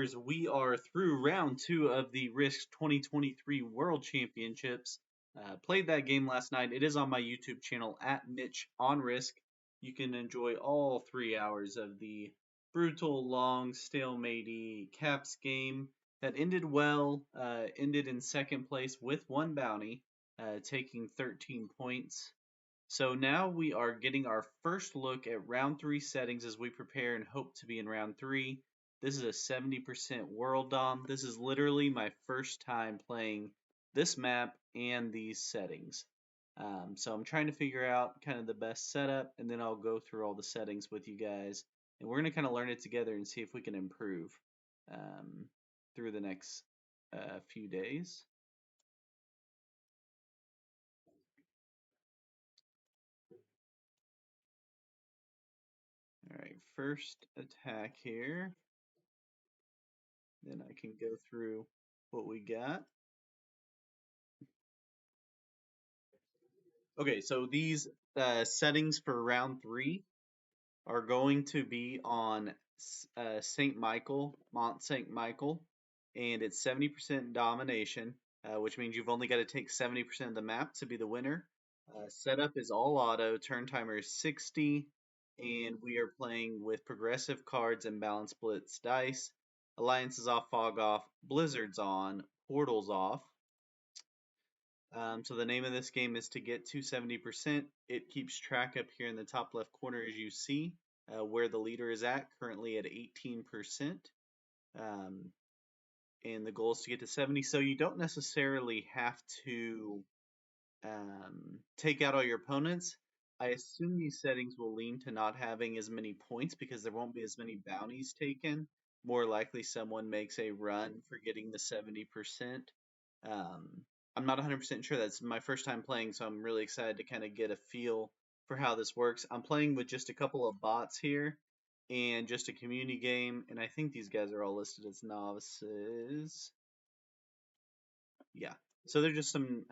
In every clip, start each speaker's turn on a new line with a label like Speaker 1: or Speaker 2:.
Speaker 1: Riskers, we are through round 2 of the Risk 2023 World Championships. Played that game last night. It is on my YouTube channel at Mitch on Risk. You can enjoy all 3 hours of the brutal, long, stalematy Caps game that ended well. Ended in second place with one bounty, taking 13 points. So now we are getting our first look at round 3 settings as we prepare and hope to be in round 3. This is a 70% world dom. This is literally my first time playing this map and these settings. So I'm trying to figure out kind of the best setup, and then I'll go through all the settings with you guys. And we're going to kind of learn it together and see if we can improve through the next few days. All right, first attack here. Then I can go through what we got. Okay, so these settings for round 3 are going to be on St. Michael, Mount St. Michel, and it's 70% domination, which means you've only got to take 70% of the map to be the winner. Setup is all auto, turn timer is 60, and we are playing with progressive cards and balance blitz dice. Alliance is off, fog off, blizzard's on, portals off. So the name of this game is to get to 70%. It keeps track up here in the top left corner as you see where the leader is at, currently at 18%. And the goal is to get to 70. So you don't necessarily have to take out all your opponents. I assume these settings will lean to not having as many points because there won't be as many bounties taken. More likely someone makes a run for getting the 70%. I'm not 100% sure. That's my first time playing, so I'm really excited to kind of get a feel for how this works. I'm playing with just a couple of bots here and just a community game, and I think these guys are all listed as novices. Yeah, so they're just some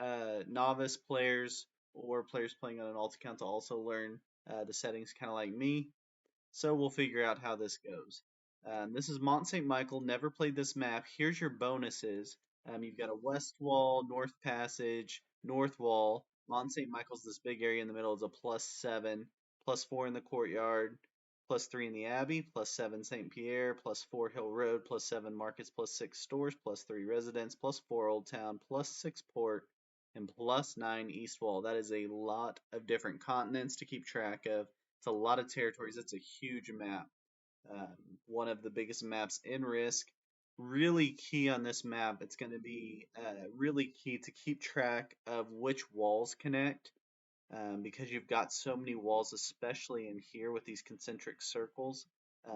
Speaker 1: novice players or players playing on an alt account to also learn the settings, kind of like me. So we'll figure out how this goes. This is Mount St. Michel. Never played this map. Here's your bonuses. You've got a west wall, north passage, north wall. Mount St. Michael's this big area in the middle is a +7, +4 in the courtyard, +3 in the Abbey, +7 St. Pierre, +4 Hill Road, +7 Markets, +6 stores, +3 residence, +4 Old Town, +6 Port, and +9 East Wall. That is a lot of different continents to keep track of. It's a lot of territories. It's a huge map. One of the biggest maps in Risk. Really key on this map. It's going to be really key to keep track of which walls connect because you've got so many walls, especially in here with these concentric circles.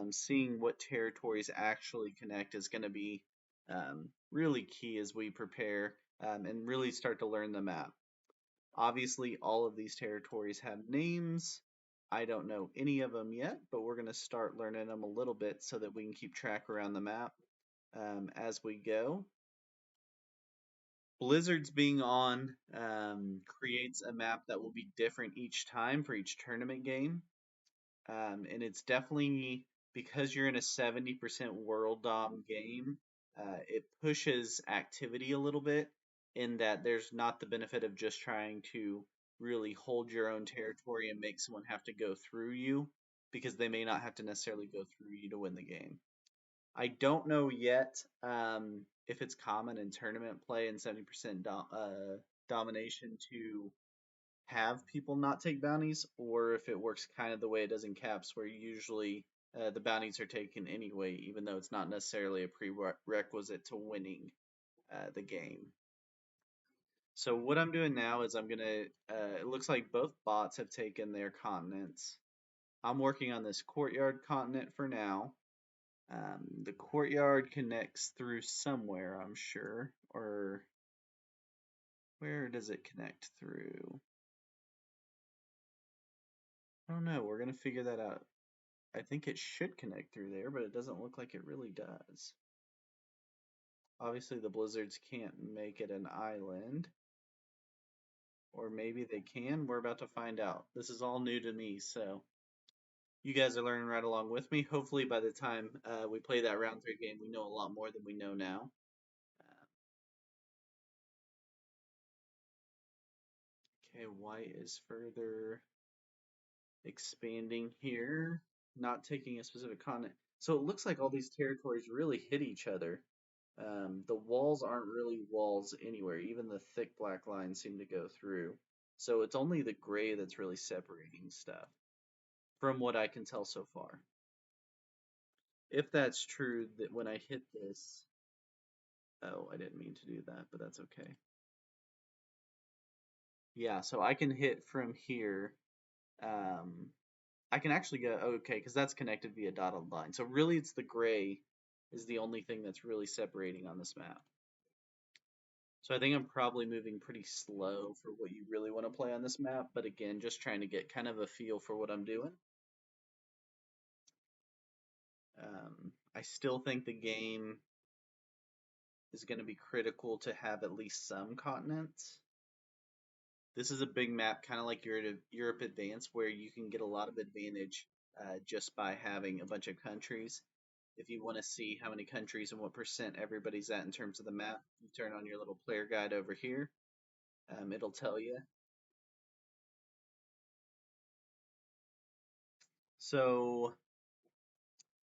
Speaker 1: Seeing what territories actually connect is going to be really key as we prepare and really start to learn the map. Obviously, all of these territories have names. I don't know any of them yet, but we're going to start learning them a little bit so that we can keep track around the map as we go. Blizzards being on creates a map that will be different each time for each tournament game. And it's definitely, because you're in a 70% world dom game, it pushes activity a little bit in that there's not the benefit of just trying to really hold your own territory and make someone have to go through you because they may not have to necessarily go through you to win the game. I don't know yet if it's common in tournament play and 70% domination to have people not take bounties, or if it works kind of the way it does in caps, where usually the bounties are taken anyway, even though it's not necessarily a prerequisite to winning the game. So what I'm doing now is I'm gonna, it looks like both bots have taken their continents. I'm working on this courtyard continent for now. The courtyard connects through somewhere, I'm sure, or where does it connect through? I don't know. We're gonna figure that out. I think it should connect through there, but it doesn't look like it really does. Obviously, the blizzards can't make it an island. Or maybe they can. We're about to find out. This is all new to me, so You guys are learning right along with me. Hopefully, by the time we play that round three game, we know a lot more than we know now. Okay, white is further expanding here, not taking a specific continent. So it looks like all these territories really hit each other. The walls aren't really walls anywhere. Even the thick black lines seem to go through. So it's only the gray that's really separating stuff, from what I can tell so far. If that's true, that when I hit this, oh, I didn't mean to do that, but that's okay. Yeah, so I can hit from here. Um, I can actually go, okay, because that's connected via dotted line. So really, it's the gray is the only thing that's really separating on this map. So I think I'm probably moving pretty slow for what you really want to play on this map, but again, just trying to get kind of a feel for what I'm doing. I still think the game is going to be critical to have at least some continents. This is a big map, kind of like Europe Advance, where you can get a lot of advantage just by having a bunch of countries. If you want to see how many countries and what percent everybody's at in terms of the map, you turn on your little player guide over here. It'll tell you. So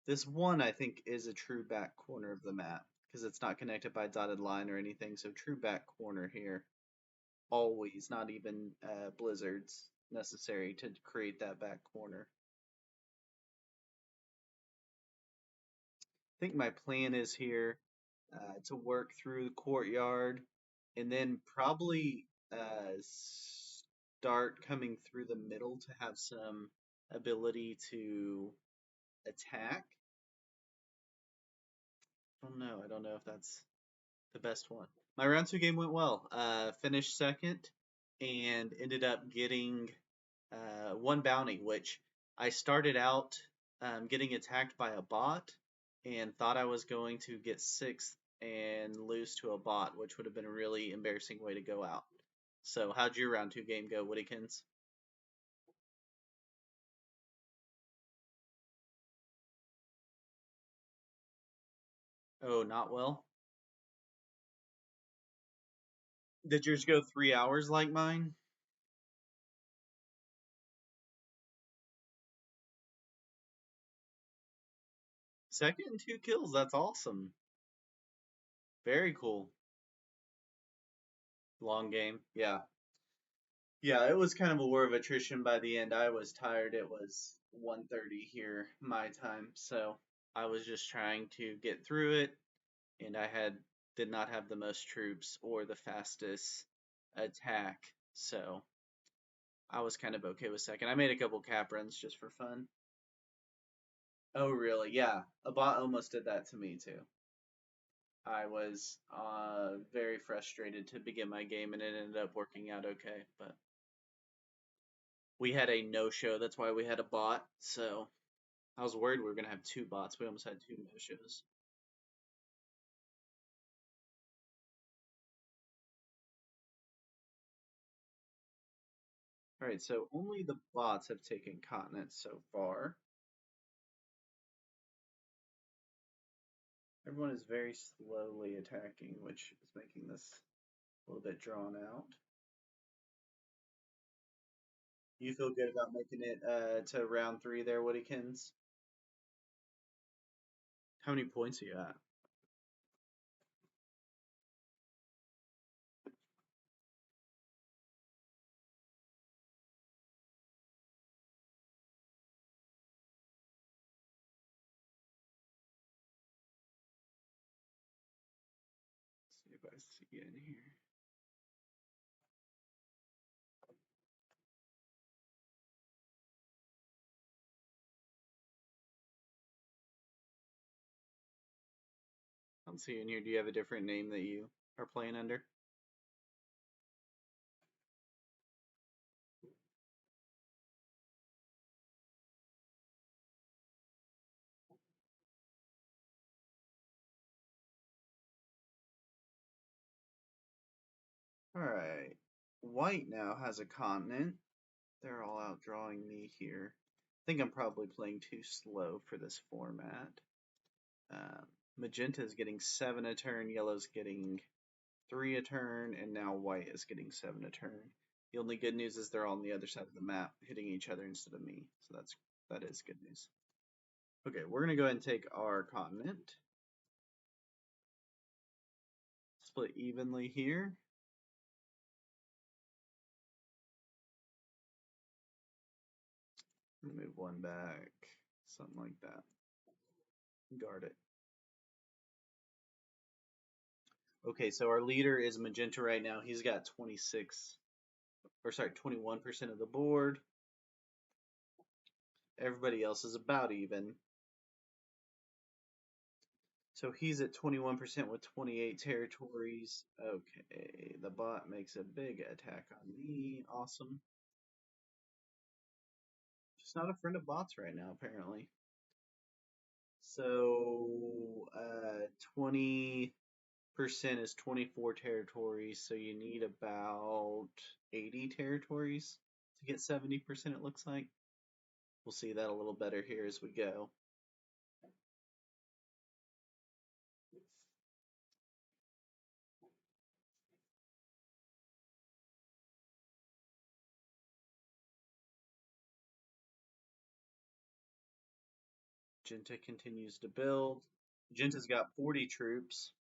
Speaker 1: this one, I think, is a true back corner of the map because it's not connected by dotted line or anything. So true back corner here. Always, not even blizzards necessary to create that back corner. I think my plan is here to work through the courtyard and then probably start coming through the middle to have some ability to attack. I don't know. I don't know if that's the best one. My round two game went well. Finished second and ended up getting one bounty, which I started out getting attacked by a bot and thought I was going to get sixth and lose to a bot, which would have been a really embarrassing way to go out. So, how'd your round two game go, Woodykins? Oh, not well. Did yours go 3 hours like mine? Second and two kills. That's awesome. Very cool. Long game. Yeah. Yeah, it was kind of a war of attrition by the end. I was tired. It was 1:30 here my time, so I was just trying to get through it, and I did not have the most troops or the fastest attack, so I was kind of okay with second. I made a couple cap runs just for fun. Oh, really? Yeah, a bot almost did that to me too. I was very frustrated to begin my game, and it ended up working out okay, but we had a no-show. That's why we had a bot, so I was worried we were gonna have two bots. We almost had two no-shows. All right, so only the bots have taken continents so far. Everyone is very slowly attacking, which is making this a little bit drawn out. You feel good about making it to round three there, Woodykins? How many points are you at? Let's see if I see it in here. I don't see it in here. Do you have a different name that you are playing under? All right. White now has a continent. They're all outdrawing me here. think I'm probably playing too slow for this format. Magenta is getting 7 a turn, yellow's getting 3 a turn, and now white is getting 7 a turn. The only good news is they're all on the other side of the map, hitting each other instead of me. So that is good news. Okay, we're gonna go ahead and take our continent. Split evenly here. Move one back, something like that. Guard it. Okay, so our leader is magenta right now. He's got 26, or sorry, 21% of the board. Everybody else is about even. So he's at 21% with 28 territories. Okay, the bot makes a big attack on me. Awesome. Just not a friend of bots right now, apparently. So 20% is 24 territories, so you need about 80 territories to get 70%, it looks like. We'll see that a little better here as we go. Magenta continues to build. Magenta's got 40 troops.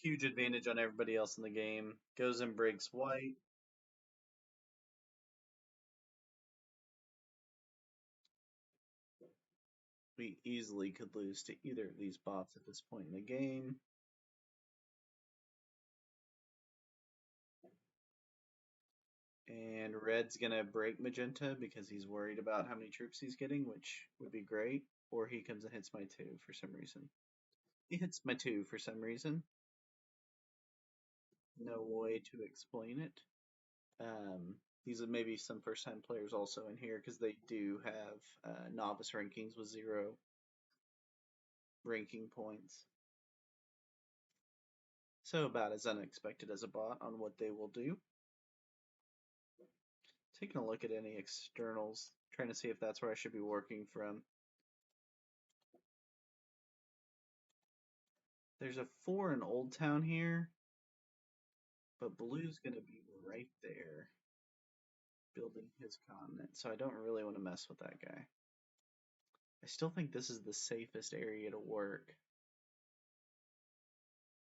Speaker 1: Huge advantage on everybody else in the game. Goes and breaks white. We easily could lose to either of these bots at this point in the game. And red's gonna break magenta because he's worried about how many troops he's getting, which would be great. Or he comes and hits my 2 for some reason. He hits my 2 for some reason. No way to explain it. These are maybe some first time players also in here because they do have novice rankings with 0 ranking points. So about as unexpected as a bot on what they will do. Taking a look at any externals, trying to see if that's where I should be working from. There's a 4 in Old Town here, but blue's going to be right there building his continent, so I don't really want to mess with that guy. I still think this is the safest area to work.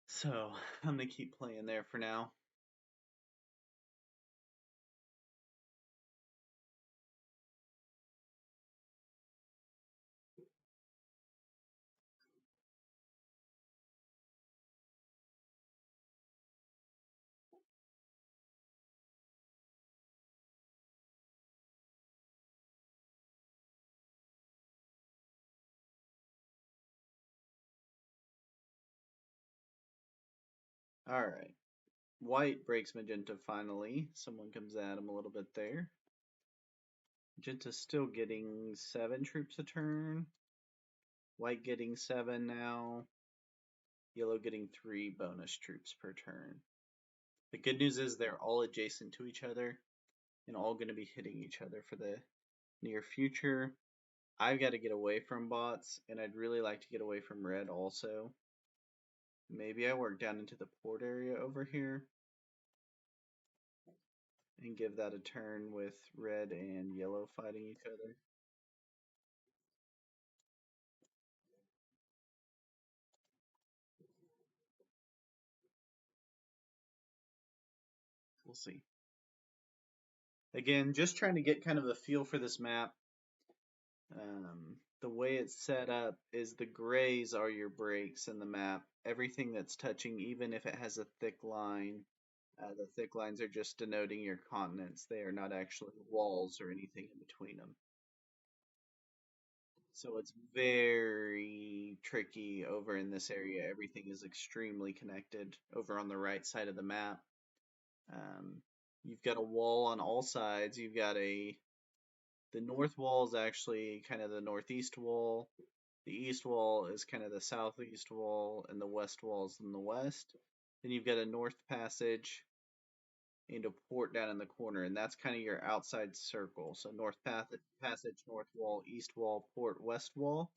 Speaker 1: So I'm going to keep playing there for now. Alright. White breaks magenta finally. Someone comes at him a little bit there. Magenta's still getting 7 troops a turn. White getting 7 now. Yellow getting 3 bonus troops per turn. The good news is they're all adjacent to each other and all going to be hitting each other for the near future. I've got to get away from bots, and I'd really like to get away from red also. Maybe I work down into the port area over here and give that a turn with red and yellow fighting each other. We'll see. Again, just trying to get kind of a feel for this map. The way it's set up is the grays are your breaks in the map. Everything that's touching, even if it has a thick line, the thick lines are just denoting your continents. They are not actually walls or anything in between them. So it's very tricky over in this area. Everything is extremely connected over on the right side of the map. You've got a wall on all sides. You've got the north wall is actually kind of the northeast wall. The east wall is kind of the southeast wall, and the west wall is in the west. Then you've got a north passage, and a port down in the corner, and that's kind of your outside circle. So passage, north wall, east wall, port, west wall.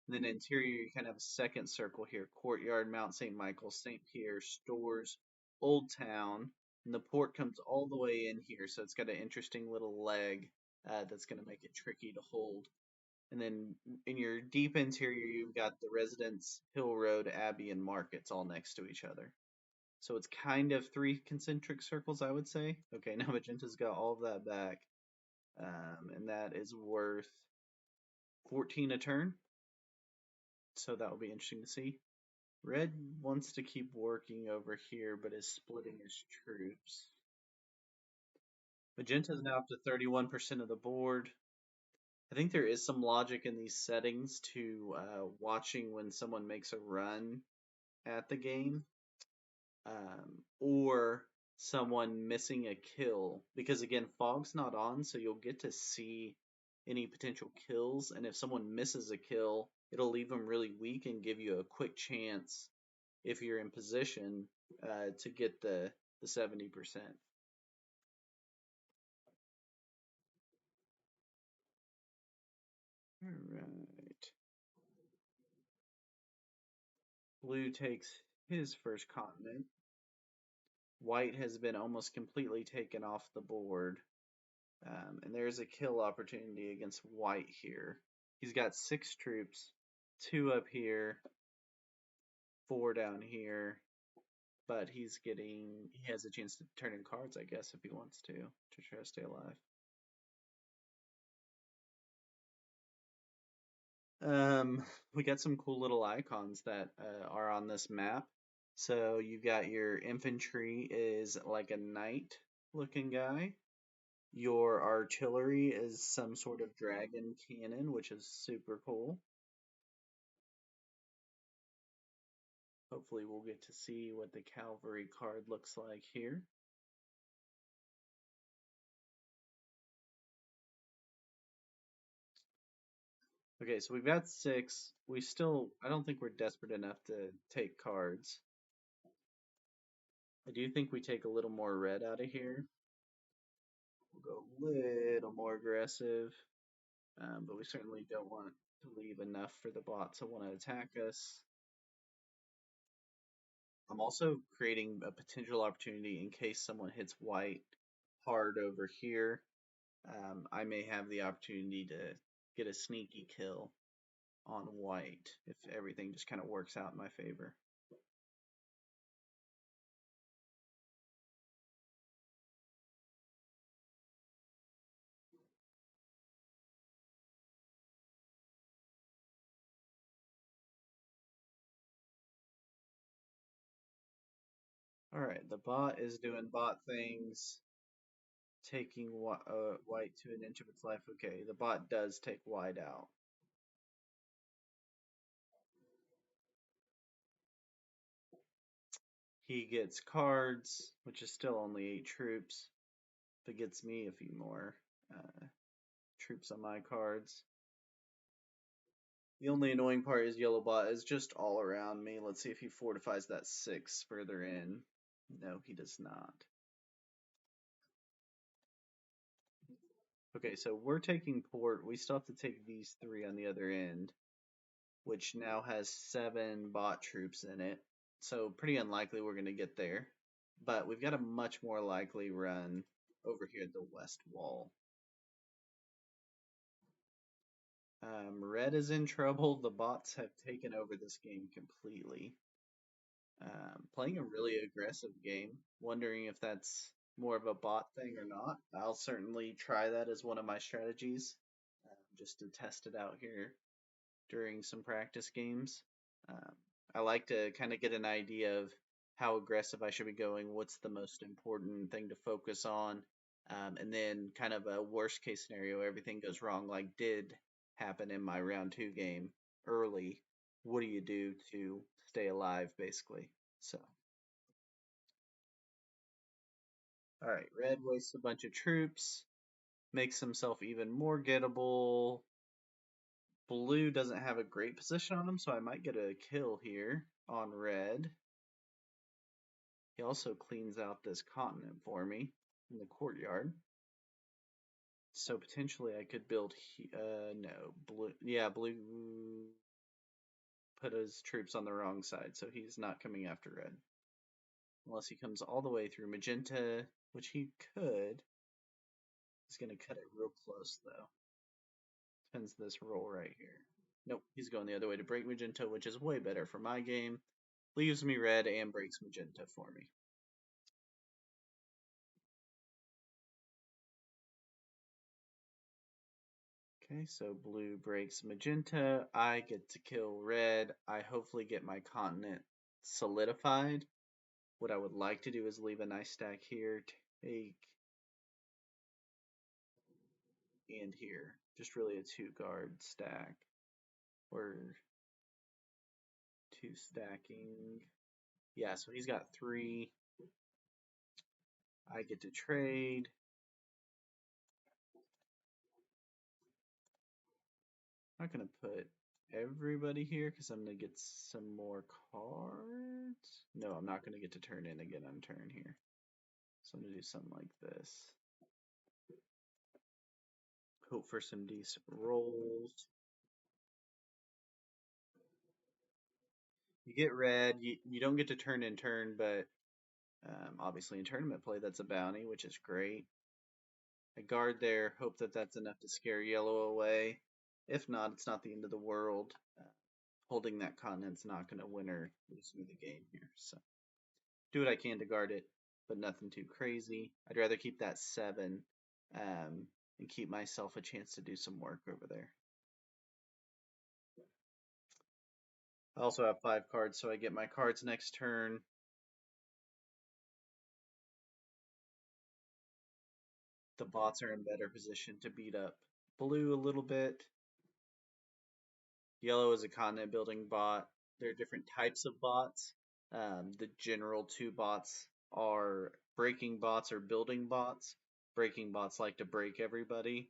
Speaker 1: And then interior, you kind of have a second circle here: courtyard, Mount St Michel, St Pierre, stores, Old Town, and the port comes all the way in here. So it's got an interesting little leg that's going to make it tricky to hold. And then in your deep interior, you've got the residence, Hill Road, Abbey, and Markets all next to each other. So it's kind of three concentric circles, I would say. Okay, now Magenta's got all of that back. And that is worth 14 a turn. So that will be interesting to see. Red wants to keep working over here, but is splitting his troops. Magenta's now up to 31% of the board. I think there is some logic in these settings to watching when someone makes a run at the game, or someone missing a kill. Because again, fog's not on, so you'll get to see any potential kills. And if someone misses a kill, it'll leave them really weak and give you a quick chance if you're in position to get the 70%. All right. Blue takes his first continent. White has been almost completely taken off the board. And there's a kill opportunity against White here. He's got 6 troops, 2 up here, 4 down here, but he has a chance to turn in cards, I guess, if he wants to try to stay alive. We got some cool little icons that are on this map. So you got your infantry is like a knight looking guy. Your artillery is some sort of dragon cannon, which is super cool. Hopefully we'll get to see what the cavalry card looks like here. Okay, so we've got 6. I don't think we're desperate enough to take cards. I do think we take a little more red out of here. We'll go a little more aggressive, but we certainly don't want to leave enough for the bot to want to attack us. I'm also creating a potential opportunity in case someone hits white hard over here. I may have the opportunity to get a sneaky kill on white if everything just kind of works out in my favor. All right, the bot is doing bot things, taking white to an inch of its life. Okay, the bot does take white out. He gets cards, which is still only 8 troops, but gets me a few more troops on my cards. The only annoying part is yellow bot is just all around me. Let's see if he fortifies that 6 further in. No, he does not. Okay, so we're taking port. We still have to take these 3 on the other end, which now has 7 bot troops in it. So pretty unlikely we're going to get there. But we've got a much more likely run over here at the west wall. Red is in trouble. The bots have taken over this game completely. Playing a really aggressive game. Wondering if that's more of a bot thing or not. I'll certainly try that as one of my strategies, just to test it out here during some practice games. Um, I like to kind of get an idea of how aggressive I should be going, what's the most important thing to focus on, and then kind of a worst case scenario, everything goes wrong, like did happen in my round 2 game early. What do you do to stay alive, basically? So, all right, red wastes a bunch of troops, makes himself even more gettable. Blue doesn't have a great position on him, so I might get a kill here on red. He also cleans out this continent for me in the courtyard. So potentially I could build, no, blue, yeah, blue put his troops on the wrong side, so he's not coming after red. Unless he comes all the way through magenta, which he could. He's going to cut it real close, though. Depends this roll right here. Nope, he's going the other way to break magenta, which is way better for my game. Leaves me red and breaks magenta for me. Okay, so blue breaks magenta. I get to kill red. I hopefully get my continent solidified. What I would like to do is leave a nice stack here, take, and here. Just really a 2-guard stack. Or 2 stacking. Yeah, so he's got 3. I get to trade. I'm not going to put everybody here because I'm going to get some more cards. No, I'm not going to get to turn in again on turn here. So I'm going to do something like this. Hope for some decent rolls. You get red. You don't get to turn in turn, but obviously in tournament play that's a bounty, which is great. A guard there. Hope that that's enough to scare yellow away. If not, it's not the end of the world. Holding that continent's not going to win or lose me the game here. So do what I can to guard it, but nothing too crazy. I'd rather keep that 7 and keep myself a chance to do some work over there. I also have 5 cards, so I get my cards next turn. The bots are in better position to beat up blue a little bit. Yellow is a continent building bot. There are different types of bots. The general 2 bots are breaking bots or building bots. Breaking bots like to break everybody,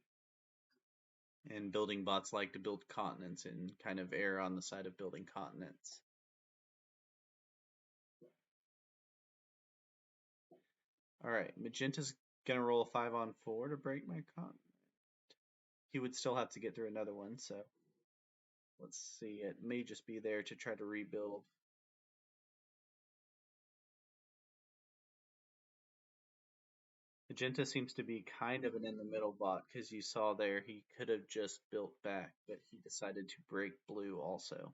Speaker 1: and building bots like to build continents and kind of err on the side of building continents. Alright, magenta's gonna roll a 5 on 4 to break my continent. He would still have to get through another one, so let's see. It may just be there to try to rebuild. Magenta seems to be kind of an in the middle bot because you saw there he could have just built back, but he decided to break blue also.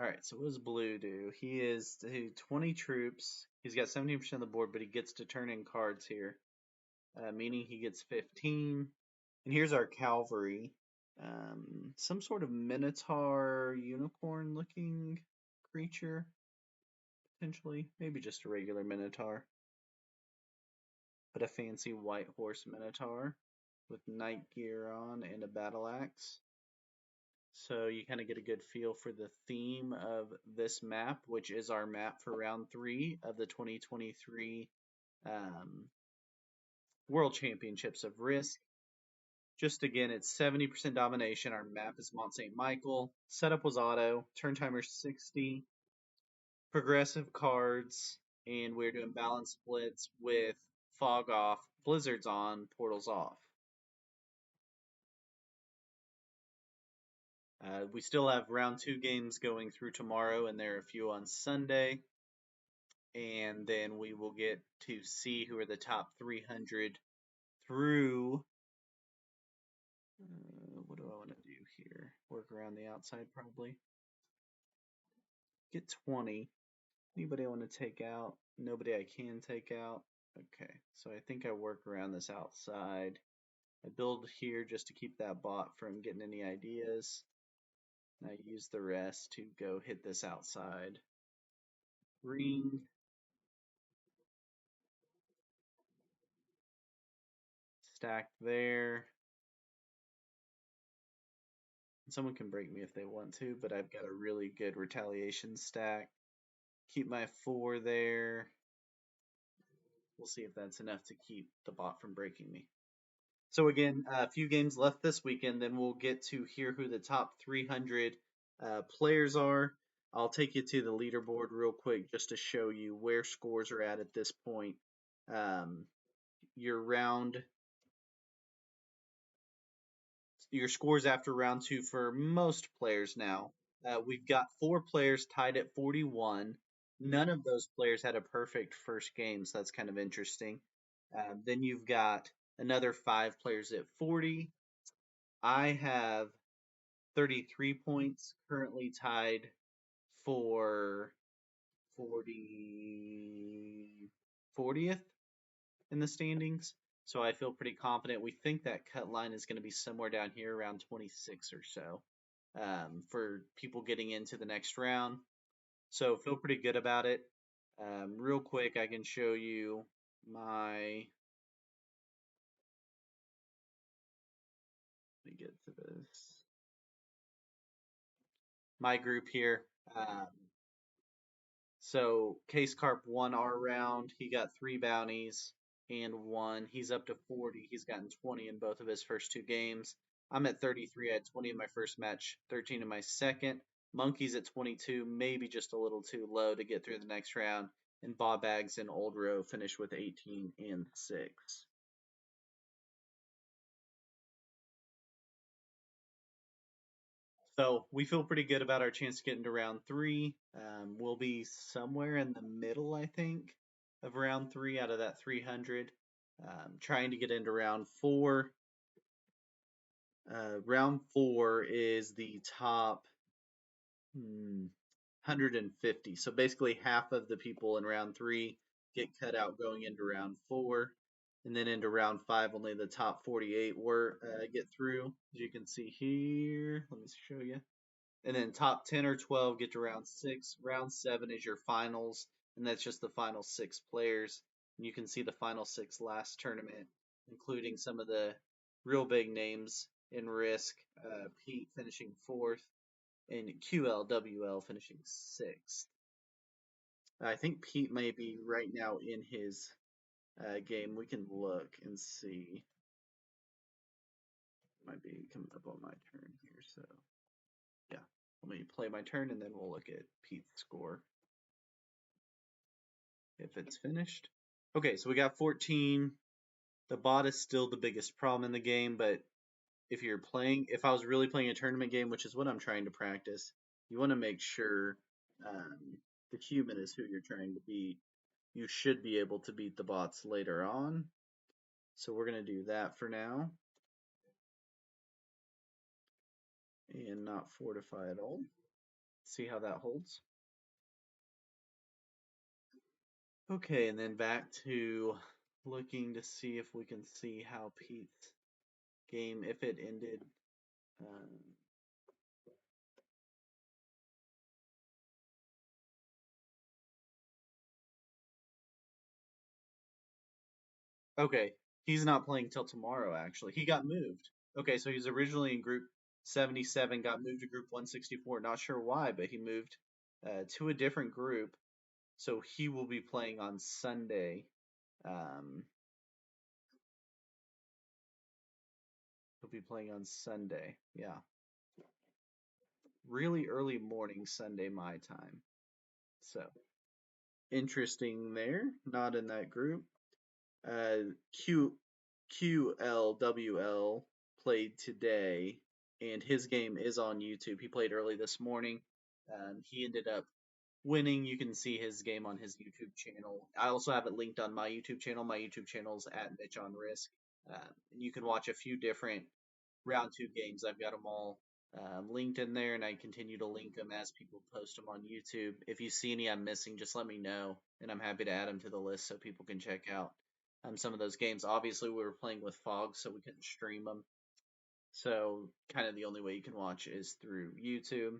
Speaker 1: Alright, so what does blue do? He is 20 troops. He's got 17% of the board, but he gets to turn in cards here, meaning he gets 15. And here's our cavalry. Some sort of minotaur unicorn looking creature, potentially. Maybe just a regular minotaur. But a fancy white horse minotaur with knight gear on and a battle axe. So you kind of get a good feel for the theme of this map, which is our map for round 3 of the 2023 World Championships of Risk. Just again, it's 70% domination. Our map is Mount St Michel. Setup was auto. Turn timer 60. Progressive cards. And we're doing balance splits with fog off, blizzards on, portals off. We still have round 2 games going through tomorrow, and there are a few on Sunday. And then we will get to see who are the top 300 through. What do I want to do here? Work around the outside, probably. Get 20. Anybody I want to take out? Nobody I can take out. Okay, so I think I work around this outside. I build here just to keep that bot from getting any ideas. And I use the rest to go hit this outside ring. Stack there. Someone can break me if they want to, but I've got a really good retaliation stack. Keep my 4 there. We'll see if that's enough to keep the bot from breaking me. So again, a few games left this weekend, then we'll get to hear who the top 300 players are. I'll take you to the leaderboard real quick just to show you where scores are at this point. Um, your round, your scores after round two for most players now. We've got four players tied at 41. None of those players had a perfect first game, so that's kind of interesting. Then you've got another five players at 40. I have 33 points, currently tied for 40, 40th in the standings. So I feel pretty confident. We think that cut line is going to be somewhere down here around 26 or so for people getting into the next round. So feel pretty good about it. Real quick, I can show you my. Let me get to this. My group here. So Case Carp won our round. He got 3 bounties and won. He's up to 40. He's gotten 20 in both of his first two games. I'm at 33. I had 20 in my first match, 13 in my second. Monkey's at 22, maybe just a little too low to get through the next round. And Bob Bags and Old Row finished with 18 and 6. So we feel pretty good about our chance to get into round three. We'll be somewhere in the middle, I think, of round three out of that 300. Trying to get into round four. Round four is the top 150. So basically, half of the people in round three get cut out going into round four. And then into round five, only the top 48 get through. As you can see here, let me show you. And then top 10 or 12 get to round six. Round seven is your finals, and that's just the final six players. And you can see the final six last tournament, including some of the real big names in Risk. Pete finishing fourth, and QLWL finishing sixth. I think Pete may be right now in his game. We can look and see. Might be coming up on my turn here, so yeah. Let me play my turn and then we'll look at Pete's score if it's finished. Okay, so we got 14. The bot is still the biggest problem in the game, but if I was really playing a tournament game, which is what I'm trying to practice, you want to make sure the human is who you're trying to beat. You should be able to beat the bots later on. So we're going to do that for now and not fortify at all. See how that holds. Okay, and then back to looking to see if we can see how Pete's game, if it ended. Okay, he's not playing till tomorrow, actually. He got moved. Okay, so he's originally in group 77, got moved to group 164. Not sure why, but he moved to a different group. So he will be playing on Sunday. He'll be playing on Sunday. Yeah. Really early morning Sunday, my time. So interesting there. Not in that group. Q QLWL played today, and his game is on YouTube. He played early this morning. He ended up winning. You can see his game on his YouTube channel. I also have it linked on my YouTube channel. My YouTube channel is at Mitch on Risk. You can watch a few different round two games. I've got them all linked in there, and I continue to link them as people post them on YouTube. If you see any I'm missing, just let me know, and I'm happy to add them to the list so people can check out some of those games. Obviously, we were playing with fog, so we couldn't stream them. So, kind of the only way you can watch is through YouTube.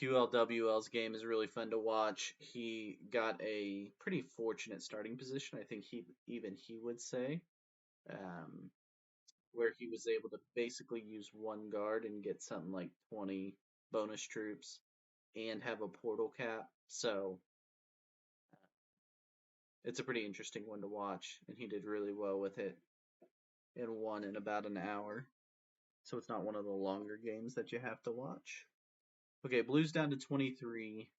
Speaker 1: QLWL's game is really fun to watch. He got a pretty fortunate starting position, I think he would say, where he was able to basically use one guard and get something like 20 bonus troops and have a portal cap. So it's a pretty interesting one to watch, and he did really well with it. and one in about an hour. So it's not one of the longer games that you have to watch. Okay, blue's down to 23.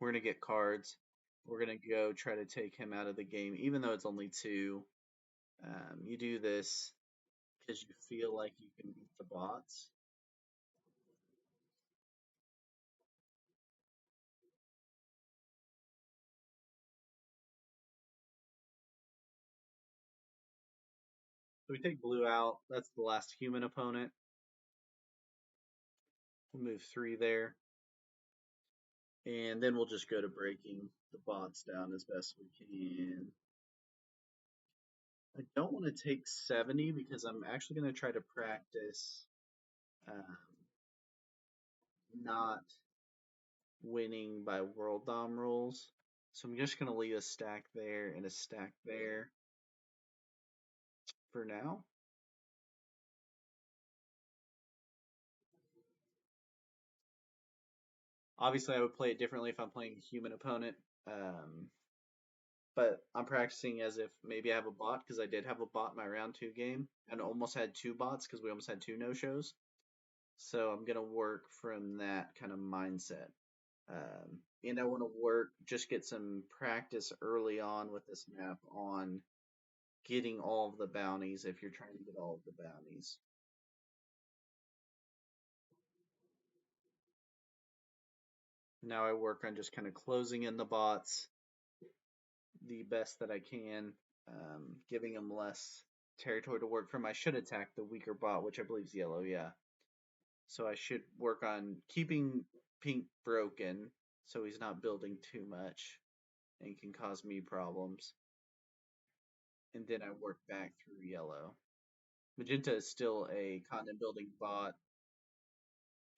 Speaker 1: We're going to get cards. We're going to go try to take him out of the game, even though it's only two. You do this because you feel like you can beat the bots. So we take blue out. That's the last human opponent. We'll move 3 there. And then we'll just go to breaking the bots down as best we can. I don't want to take 70 because I'm actually going to try to practice not winning by world dom rules. So I'm just going to leave a stack there and a stack there for now. Obviously, I would play it differently if I'm playing a human opponent. But I'm practicing as if maybe I have a bot because I did have a bot in my round 2 game and almost had 2 bots because we almost had 2 no-shows. So I'm going to work from that kind of mindset. And I want to just get some practice early on with this map on getting all of the bounties if you're trying to get all of the bounties. Now I work on just kind of closing in the bots the best that I can, giving them less territory to work from. I should attack the weaker bot, which I believe is yellow, yeah. So I should work on keeping pink broken so he's not building too much and can cause me problems. And then I work back through yellow. Magenta is still a continent building bot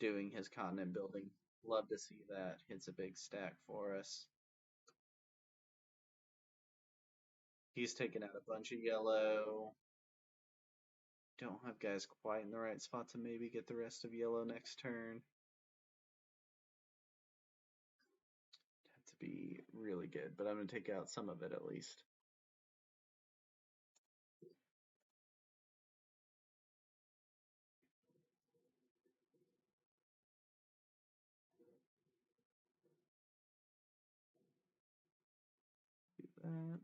Speaker 1: doing his continent building. Love to see that. Hits a big stack for us. He's taken out a bunch of yellow. Don't have guys quite in the right spot to maybe get the rest of yellow next turn. Have to be really good, but I'm going to take out some of it at least. Do that.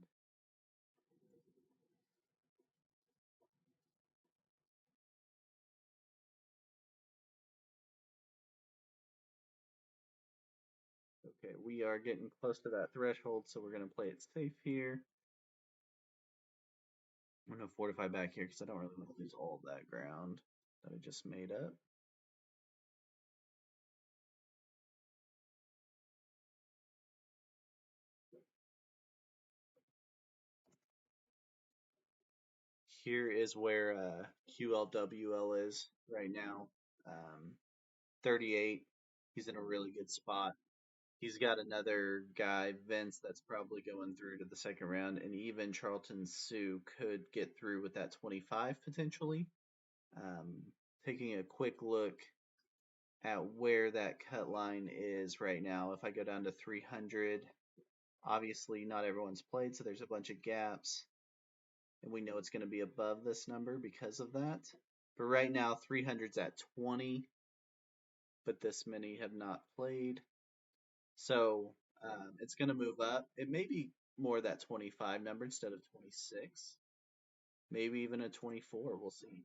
Speaker 1: Okay, we are getting close to that threshold, so we're going to play it safe here. I'm going to fortify back here because I don't really want to lose all of that ground that I just made up. Here is where QLWL is right now. 38. He's in a really good spot. He's got another guy, Vince, that's probably going through to the second round, and even Charlton Sue could get through with that 25 potentially. Taking a quick look at where that cut line is right now. If I go down to 300, obviously not everyone's played, so there's a bunch of gaps, and we know it's going to be above this number because of that. But right now, 300's at 20, but this many have not played. So it's going to move up. It may be more that 25 number instead of 26. Maybe even a 24. We'll see.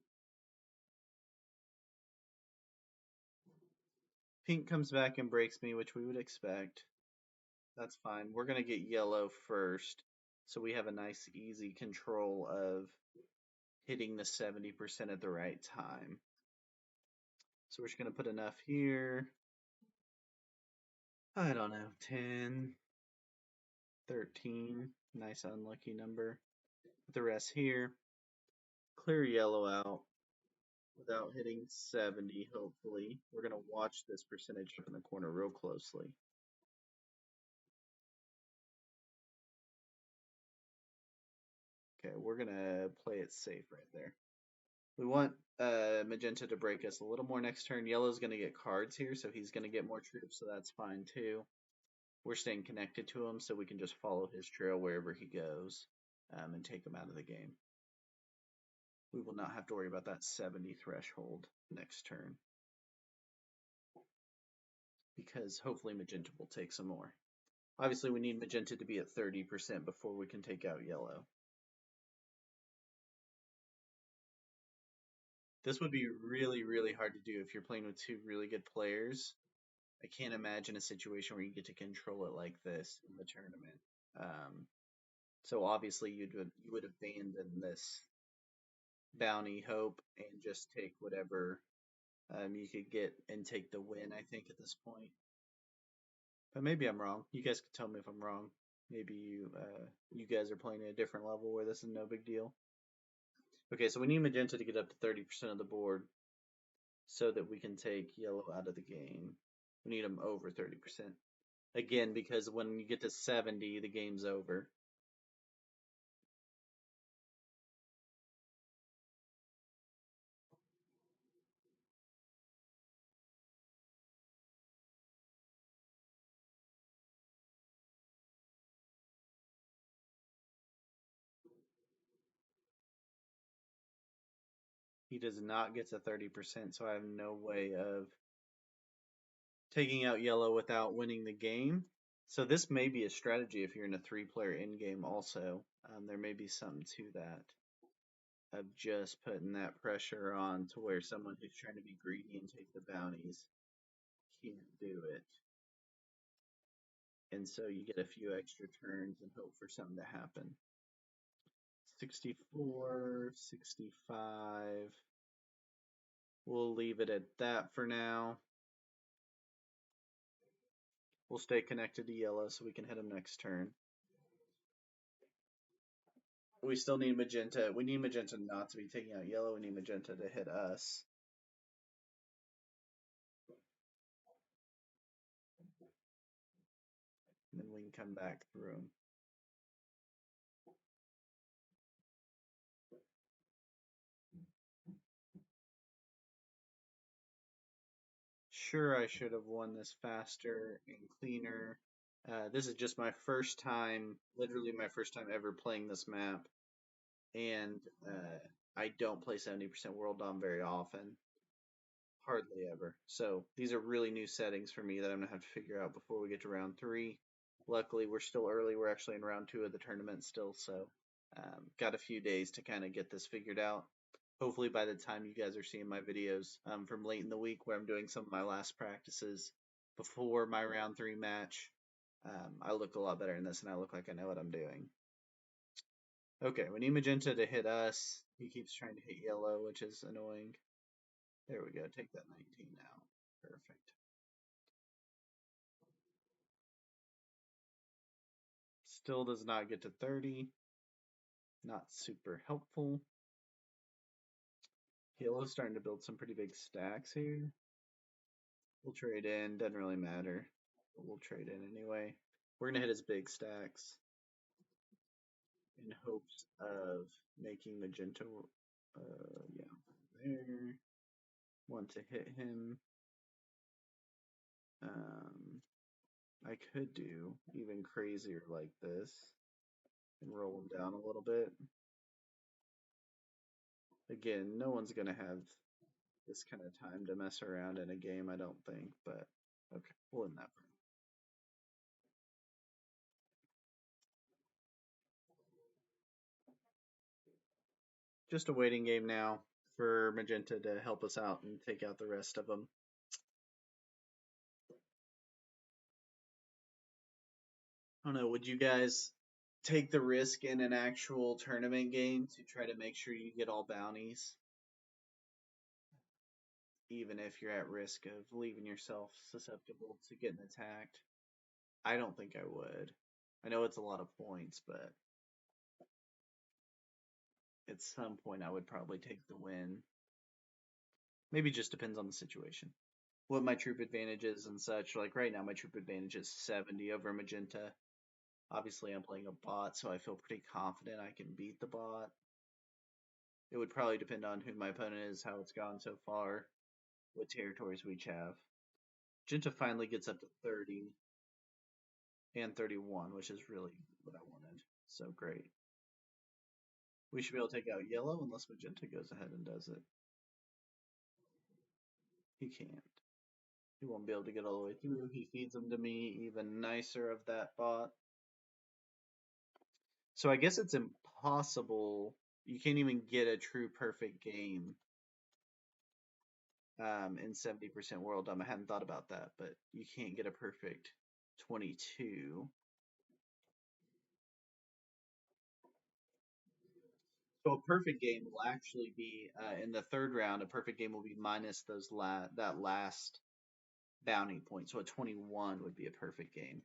Speaker 1: Pink comes back and breaks me, which we would expect. That's fine. We're going to get yellow first. So we have a nice, easy control of hitting the 70% at the right time. So we're just going to put enough here. I don't know, 10, 13. Nice unlucky number. Put the rest here. Clear yellow out without hitting 70, hopefully. We're going to watch this percentage from the corner real closely. Okay, we're going to play it safe right there. We want Magenta to break us a little more next turn. Yellow's going to get cards here, so he's going to get more troops, so that's fine too. We're staying connected to him, so we can just follow his trail wherever he goes and take him out of the game. We will not have to worry about that 70 threshold next turn because hopefully magenta will take some more. Obviously, we need magenta to be at 30% before we can take out yellow. This would be really, really hard to do if you're playing with two really good players. I can't imagine a situation where you get to control it like this in the tournament. So obviously you would abandon this bounty hope and just take whatever you could get and take the win. I think at this point, but maybe I'm wrong. You guys could tell me if I'm wrong. Maybe you guys are playing at a different level where this is no big deal. Okay, so we need magenta to get up to 30% of the board so that we can take yellow out of the game. We need them over 30%. Again, because when you get to 70, the game's over. He does not get to 30%, so I have no way of taking out yellow without winning the game. So this may be a strategy if you're in a three-player in-game also. There may be something to that of just putting that pressure on to where someone who's trying to be greedy and take the bounties can't do it. And so you get a few extra turns and hope for something to happen. 64, 65. We'll leave it at that for now. We'll stay connected to yellow so we can hit him next turn. We still need magenta. We need magenta not to be taking out yellow. We need magenta to hit us. And then we can come back through him. Sure, I should have won this faster and cleaner. This is just my first time, literally my first time ever playing this map. And I don't play 70% World Dom very often. Hardly ever. So these are really new settings for me that I'm going to have to figure out before we get to round 3. Luckily, we're still early. We're actually in round 2 of the tournament still. So got a few days to kind of get this figured out. Hopefully by the time you guys are seeing my videos from late in the week where I'm doing some of my last practices before my round 3 match, I look a lot better in this and I look like I know what I'm doing. Okay, we need magenta to hit us. He keeps trying to hit yellow, which is annoying. There we go. Take that 19 now. Perfect. Still does not get to 30. Not super helpful. Yellow's starting to build some pretty big stacks here. We'll trade in. Doesn't really matter. But we'll trade in anyway. We're going to hit his big stacks in hopes of making magenta. Yeah, there. Want to hit him. I could do even crazier like this and roll him down a little bit. Again, no one's going to have this kind of time to mess around in a game, I don't think, but okay, we'll end that for now. Just a waiting game now for magenta to help us out and take out the rest of them. I don't know, would you guys take the risk in an actual tournament game to try to make sure you get all bounties? Even if you're at risk of leaving yourself susceptible to getting attacked? I don't think I would. I know it's a lot of points, but at some point I would probably take the win. Maybe just depends on the situation. What my troop advantage is and such. Like right now, my troop advantage is 70 over magenta. Obviously, I'm playing a bot, so I feel pretty confident I can beat the bot. It would probably depend on who my opponent is, how it's gone so far, what territories we each have. Magenta finally gets up to 30 and 31, which is really what I wanted. So great. We should be able to take out yellow unless magenta goes ahead and does it. He can't. He won't be able to get all the way through. He feeds them to me. Even nicer of that bot. So I guess it's impossible. You can't even get a true perfect game in 70% world. I hadn't thought about that, but you can't get a perfect 22. So a perfect game will actually be in the third round. A perfect game will be minus that last bounty point. So a 21 would be a perfect game.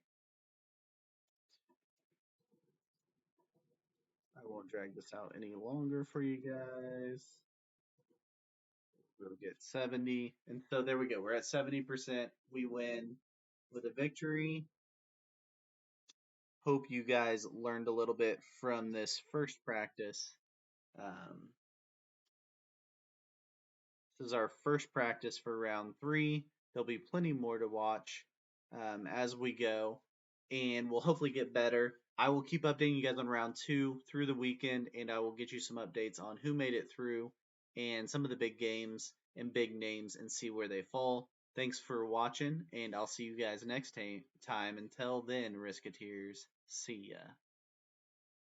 Speaker 1: I won't drag this out any longer for you guys. We'll get 70. And so there we go. We're at 70%. We win with a victory. Hope you guys learned a little bit from this first practice. Um, This is our first practice for round 3. There'll be plenty more to watch as we go, and we'll hopefully get better. I will keep updating you guys on round 2 through the weekend, and I will get you some updates on who made it through and some of the big games and big names and see where they fall. Thanks for watching, and I'll see you guys next time. Until then, Riskateers, see ya.